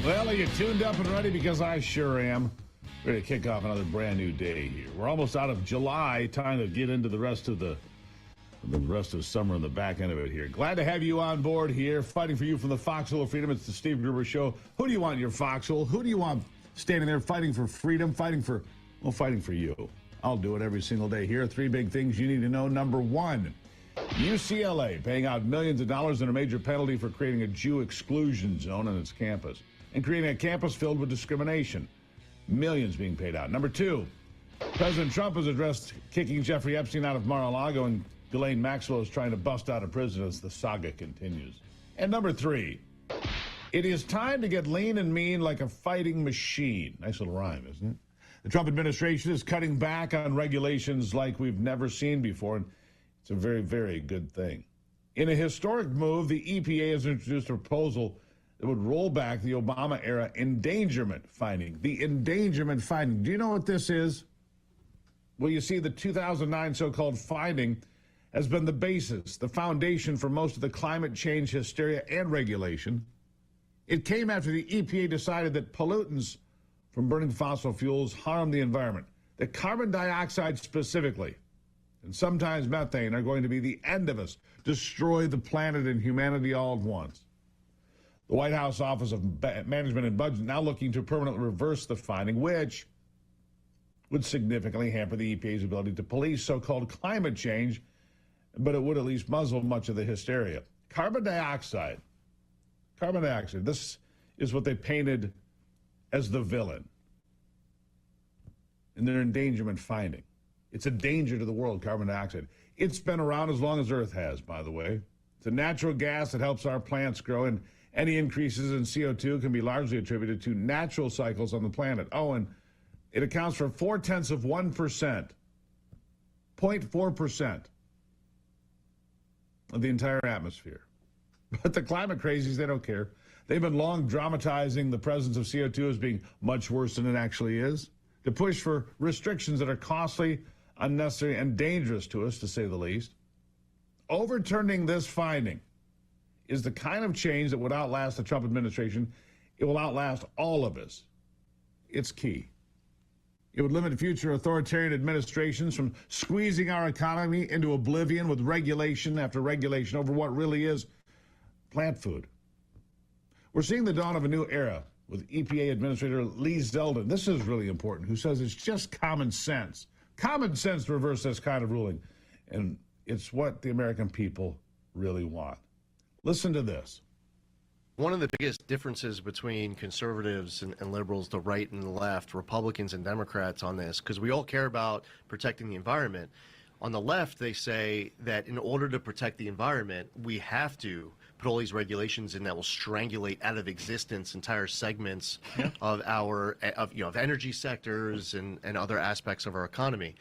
Well, are you tuned up and ready? Because I sure am. Ready to kick off another brand new day here. We're almost out of July. Time to get into the rest of summer and the back end of it here. Glad to have you on board here, fighting for you from the foxhole of freedom. It's the Steve Gruber Show. Who do you want in your foxhole? Who do you want standing there fighting for freedom, fighting for you? I'll do it every single day here. Three big things you need to know. Number one, UCLA paying out millions of dollars in a major penalty for creating a Jew Exclusion Zone on its campus and creating a campus filled with discrimination. Millions being paid out. Number two, President Trump has addressed kicking Jeffrey Epstein out of Mar-A-Lago, and Ghilaine Maxwell is trying to bust out of prison as the saga continues. And number three, it is time to get lean and mean like a fighting machine. Nice little rhyme, isn't it? The Trump administration is cutting back on regulations like we've never seen before, and it's a very, very good thing. In a historic move, the EPA has introduced a proposal that would roll back the Obama-era endangerment finding. The endangerment finding. Do you know what this is? Well, you see, the 2009 so-called finding has been the basis, the foundation for most of the climate change hysteria and regulation. It came after the EPA decided that pollutants from burning fossil fuels harm the environment, that carbon dioxide specifically, and sometimes methane, are going to be the end of us, destroy the planet and humanity all at once. The White House Office of Management and Budget now looking to permanently reverse the finding, which would significantly hamper the EPA's ability to police so-called climate change, but it would at least muzzle much of the hysteria. Carbon dioxide, this is what they painted as the villain in their endangerment finding. It's a danger to the world, carbon dioxide. It's been around as long as Earth has, by the way. It's a natural gas that helps our plants grow, and any increases in CO2 can be largely attributed to natural cycles on the planet. Oh, and it accounts for 0.4% of the entire atmosphere. But the climate crazies, they don't care. They've been long dramatizing the presence of CO2 as being much worse than it actually is, to push for restrictions that are costly, unnecessary, and dangerous to us, to say the least. Overturning this finding is the kind of change that would outlast the Trump administration. It will outlast all of us. It's key. It would limit future authoritarian administrations from squeezing our economy into oblivion with regulation after regulation over what really is plant food. We're seeing the dawn of a new era with EPA Administrator Lee Zeldin. This is really important, who says it's just common sense. Common sense to reverse this kind of ruling. And it's what the American people really want. Listen to this. One of the biggest differences between conservatives and liberals, the right and the left, Republicans and Democrats on this, because we all care about protecting the environment. On the left, they say that in order to protect the environment, we have to put all these regulations in that will strangulate out of existence entire segments of energy sectors and other aspects of our economy.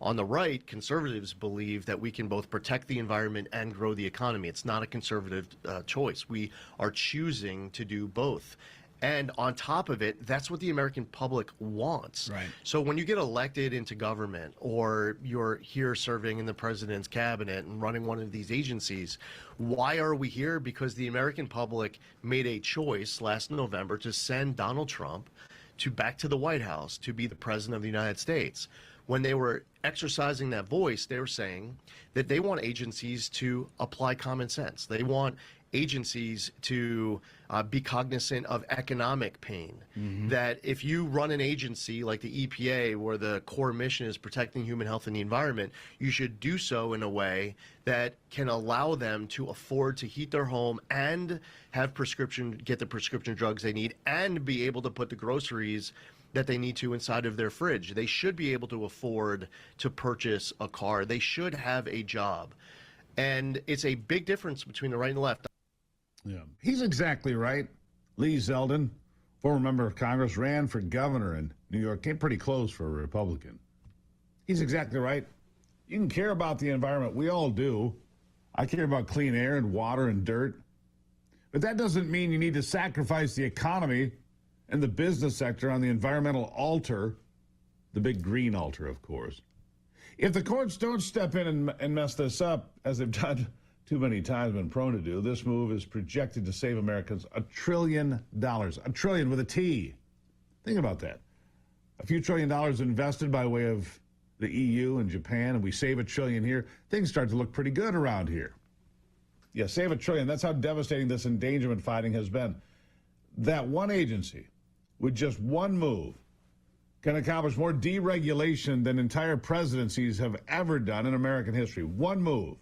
On the right, conservatives believe that we can both protect the environment and grow the economy. It's not a conservative choice. We are choosing to do both. And on top of it, that's what the American public wants. Right. So when you get elected into government, or you're here serving in the president's cabinet and running one of these agencies, why are we here? Because the American public made a choice last November to send Donald Trump back to the White House to be the president of the United States. When they were exercising that voice, they were saying that they want agencies to apply common sense. They want agencies to be cognizant of economic pain. That if you run an agency like the EPA, where the core mission is protecting human health and the environment, you should do so in a way that can allow them to afford to heat their home and have get the prescription drugs they need and be able to put the groceries that they need to inside of their fridge. They should be able to afford to purchase a car. They should have a job. And it's a big difference between the right and the left. Yeah, he's exactly right. Lee Zeldin, former member of Congress, ran for governor in New York, came pretty close for a Republican. He's exactly right. You can care about the environment. We all do. I care about clean air and water and dirt. But that doesn't mean you need to sacrifice the economy and the business sector on the environmental altar, the big green altar, of course. If the courts don't step in and mess this up, as they've done too many times been prone to do, this move is projected to save Americans $1 trillion. $1 trillion with a T. Think about that. A few $1 trillion invested by way of the EU and Japan, and we save $1 trillion here. Things start to look pretty good around here. Yeah, save $1 trillion. That's how devastating this endangerment fighting has been. That one agency, with just one move, can accomplish more deregulation than entire presidencies have ever done in American history. One move.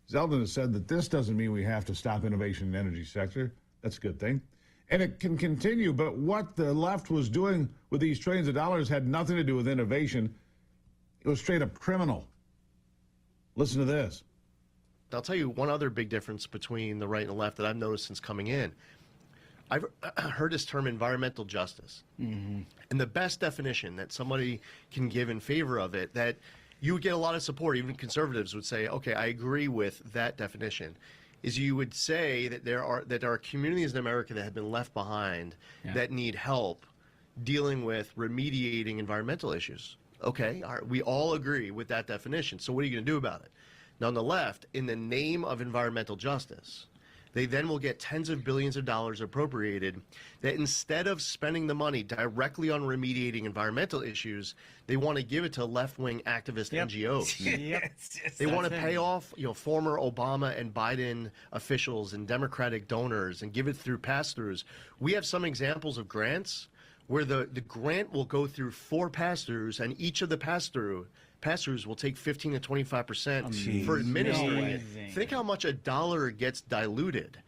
Zeldin has said that this doesn't mean we have to stop innovation in the energy sector. That's a good thing. And it can continue, but what the left was doing with these trillions of dollars had nothing to do with innovation. It was straight up criminal. Listen to this. I'll tell you one other big difference between the right and the left that I've noticed since coming in. I've heard this term environmental justice. Mm-hmm. And the best definition that somebody can give in favor of it, that you would get a lot of support, even conservatives would say, okay, I agree with that definition, is you would say that there are communities in America that have been left behind that need help dealing with remediating environmental issues. Okay, all right, we all agree with that definition. So what are you going to do about it? Now, on the left, in the name of environmental justice, they then will get tens of billions of dollars appropriated that instead of spending the money directly on remediating environmental issues, they want to give it to left-wing activist NGOs. They want to pay off, former Obama and Biden officials and Democratic donors and give it through pass-throughs. We have some examples of grants where the grant will go through 4 pass-throughs, and each of the pass-throughs will take 15 to 25% for administering. Think how much a dollar gets diluted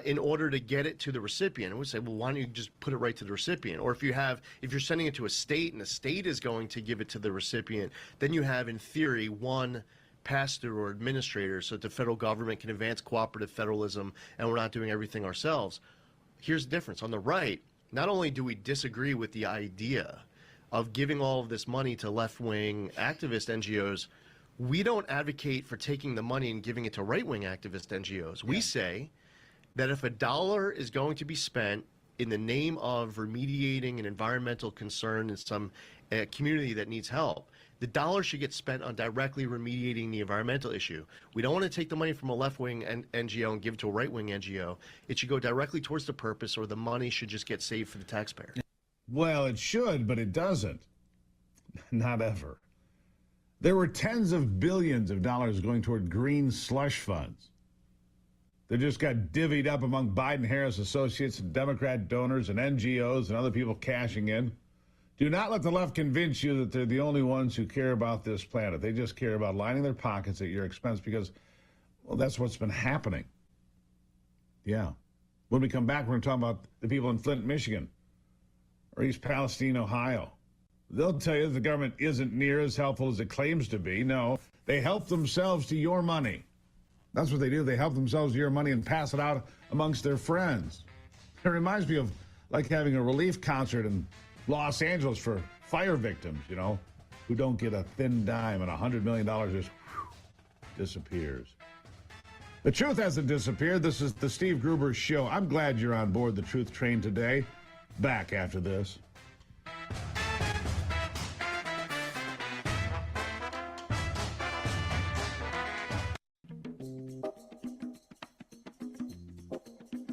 in order to get it to the recipient. And we say, well, why don't you just put it right to the recipient? Or if you're sending it to a state and the state is going to give it to the recipient, then you have, in theory, one pass-through or administrator so that the federal government can advance cooperative federalism and we're not doing everything ourselves. Here's the difference. On the right, not only do we disagree with the idea of giving all of this money to left-wing activist NGOs, we don't advocate for taking the money and giving it to right-wing activist NGOs. We say that if $1 is going to be spent in the name of remediating an environmental concern in some community that needs help, the dollar should get spent on directly remediating the environmental issue. We don't want to take the money from a left-wing NGO and give it to a right-wing NGO. It should go directly towards the purpose, or the money should just get saved for the taxpayer. Well, it should, but it doesn't. Not ever. There were tens of billions of dollars going toward green slush funds. They just got divvied up among Biden-Harris associates and Democrat donors and NGOs and other people cashing in. Do not let the left convince you that they're the only ones who care about this planet. They just care about lining their pockets at your expense because, well, that's what's been happening. Yeah. When we come back, we're going to talk about the people in Flint, Michigan, or East Palestine, Ohio. They'll tell you that the government isn't near as helpful as it claims to be. No, they help themselves to your money. That's what they do. They help themselves to your money and pass it out amongst their friends. It reminds me of like having a relief concert in Los Angeles for fire victims, who don't get a thin dime and $100 million just disappears. The truth hasn't disappeared. This is the Steve Gruber Show. I'm glad you're on board the truth train today. Back after this.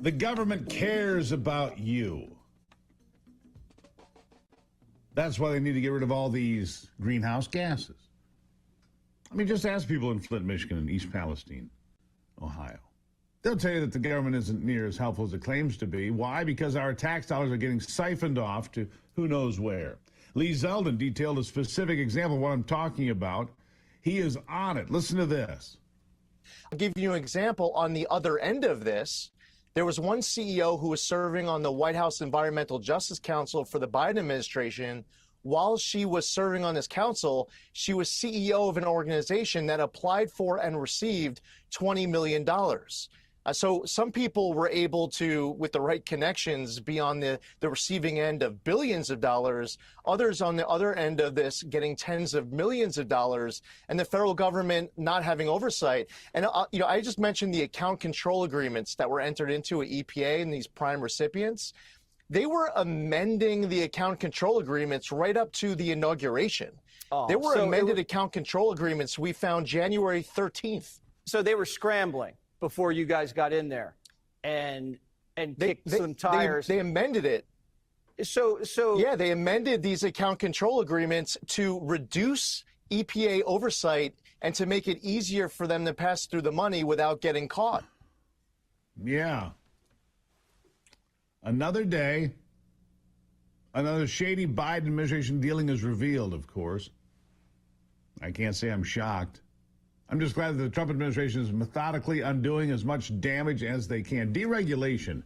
The government cares about you. That's why they need to get rid of all these greenhouse gases. I mean, just ask people in Flint, Michigan, and East Palestine, Ohio. They'll tell you that the government isn't near as helpful as it claims to be. Why? Because our tax dollars are getting siphoned off to who knows where. Lee Zeldin detailed a specific example of what I'm talking about. He is on it. Listen to this. I'll give you an example on the other end of this. There was one CEO who was serving on the White House Environmental Justice Council for the Biden administration. While she was serving on this council, she was CEO of an organization that applied for and received $20 million. So some people were able to, with the right connections, be on the receiving end of billions of dollars, others on the other end of this getting tens of millions of dollars, and the federal government not having oversight. And, I just mentioned the account control agreements that were entered into at EPA and these prime recipients. They were amending the account control agreements right up to the inauguration. There were amended account control agreements we found January 13th. So they were scrambling before you guys got in there and kicked some tires. They amended it. So yeah, they amended these account control agreements to reduce EPA oversight and to make it easier for them to pass through the money without getting caught. Yeah. Another day, another shady Biden administration dealing is revealed, of course. I can't say I'm shocked. I'm just glad that the Trump administration is methodically undoing as much damage as they can. Deregulation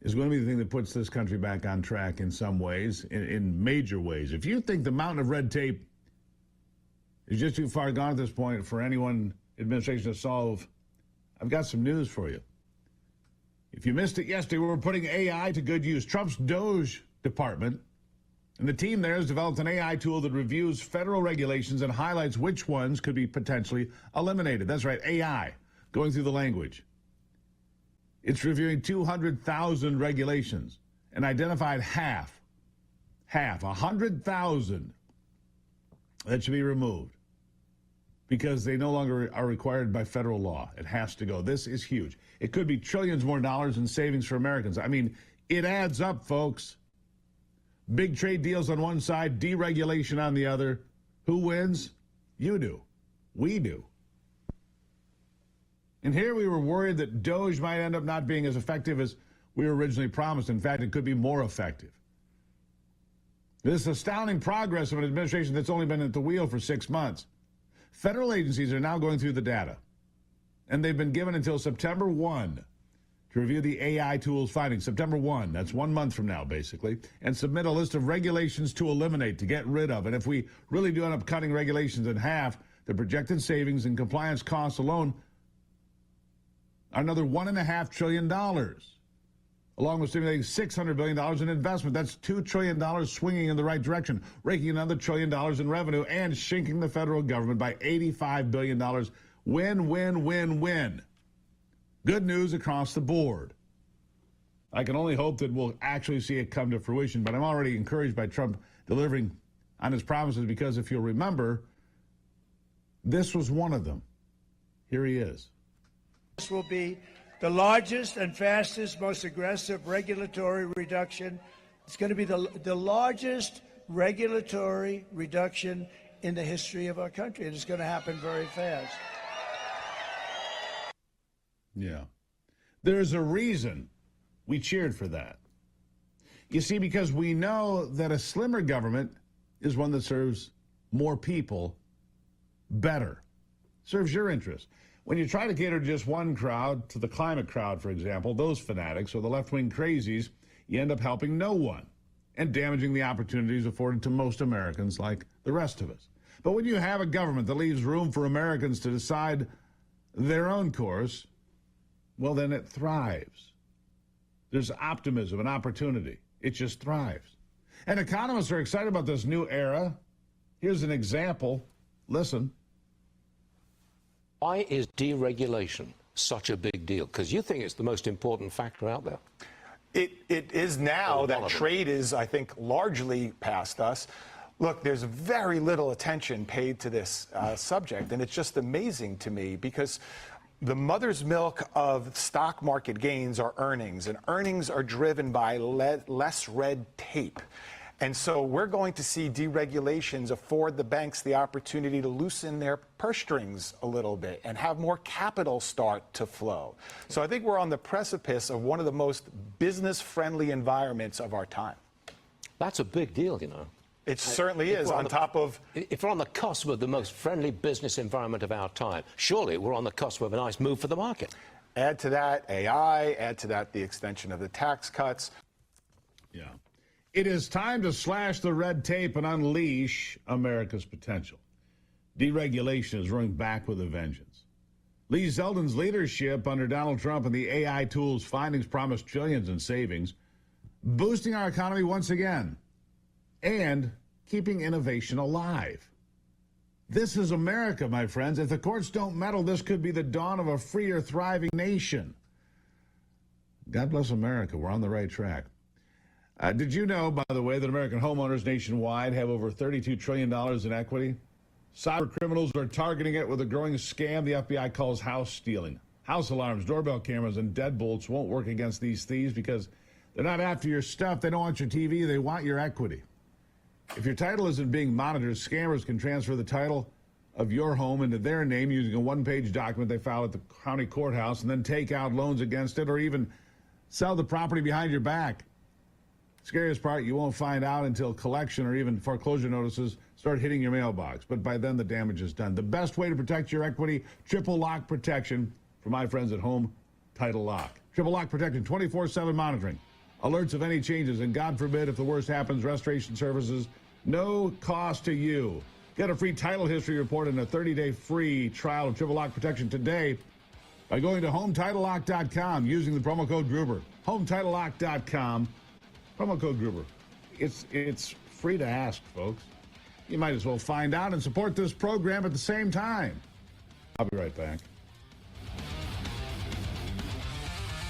is going to be the thing that puts this country back on track in some ways, in major ways. If you think the mountain of red tape is just too far gone at this point for anyone administration to solve, I've got some news for you. If you missed it yesterday, we were putting AI to good use. Trump's DOJ department and the team there has developed an AI tool that reviews federal regulations and highlights which ones could be potentially eliminated. That's right, AI, going through the language. It's reviewing 200,000 regulations and identified half, 100,000 that should be removed because they no longer are required by federal law. It has to go. This is huge. It could be trillions more dollars in savings for Americans. I mean, it adds up, folks. Big trade deals on one side, deregulation on the other. Who wins? You do. We do. And here we were worried that DOJ might end up not being as effective as we were originally promised. In fact, it could be more effective. This astounding progress of an administration that's only been at the wheel for 6 months. Federal agencies are now going through the data, and they've been given until September 1 to review the AI tool's findings. September 1, that's 1 month from now, basically, and submit a list of regulations to eliminate, to get rid of. And if we really do end up cutting regulations in half, the projected savings and compliance costs alone are another $1.5 trillion, along with stimulating $600 billion in investment. That's $2 trillion swinging in the right direction, raking another $1 trillion in revenue and shrinking the federal government by $85 billion. Win, win, win, win. Good news across the board. I can only hope that we'll actually see it come to fruition, but I'm already encouraged by Trump delivering on his promises because if you'll remember, this was one of them. Here he is. This will be the largest and fastest, most aggressive regulatory reduction. It's going to be the largest regulatory reduction in the history of our country, and it's going to happen very fast. Yeah. There's a reason we cheered for that. You see, because we know that a slimmer government is one that serves more people better, serves your interests. When you try to cater to just one crowd, to the climate crowd, for example, those fanatics or the left-wing crazies, you end up helping no one and damaging the opportunities afforded to most Americans like the rest of us. But when you have a government that leaves room for Americans to decide their own course, well, then it thrives. There's optimism and opportunity. It just thrives. And economists are excited about this new era. Here's an example. Listen. Why is deregulation such a big deal? Because you think it's the most important factor out there. It is now that trade is, I think, largely past us. Look, there's very little attention paid to this subject, and it's just amazing to me because the mother's milk of stock market gains are earnings, and earnings are driven by less red tape. And so we're going to see deregulations afford the banks the opportunity to loosen their purse strings a little bit and have more capital start to flow. So I think we're on the precipice of one of the most business-friendly environments of our time. That's a big deal, you know. It certainly is, on top of... If we're on the cusp of the most friendly business environment of our time, surely we're on the cusp of a nice move for the market. Add to that AI, add to that the extension of the tax cuts. Yeah. It is time to slash the red tape and unleash America's potential. Deregulation is rolling back with a vengeance. Lee Zeldin's leadership under Donald Trump and the AI tool's findings promised trillions in savings, boosting our economy once again, and keeping innovation alive. This is America, my friends. If the courts don't meddle, this could be the dawn of a freer, thriving nation. God bless America. We're on the right track. Did you know, by the way, that American homeowners nationwide have over $32 trillion in equity? Cyber criminals are targeting it with a growing scam the FBI calls house stealing. House alarms, doorbell cameras, and deadbolts won't work against these thieves because they're not after your stuff. They don't want your TV. They want your equity. If your title isn't being monitored, scammers can transfer the title of your home into their name using a one-page document they file at the county courthouse and then take out loans against it or even sell the property behind your back. Scariest part, you won't find out until collection or even foreclosure notices start hitting your mailbox. But by then, the damage is done. The best way to protect your equity, triple lock protection from my friends at Home Title Lock. Triple lock protection, 24/7 monitoring, alerts of any changes, and God forbid if the worst happens, restoration services, no cost to you. Get a free title history report and a 30-day free trial of triple lock protection today by going to HomeTitleLock.com using the promo code Gruber. HomeTitleLock.com. Promo code Gruber. It's free to ask, folks. You might as well find out and support this program at the same time. I'll be right back.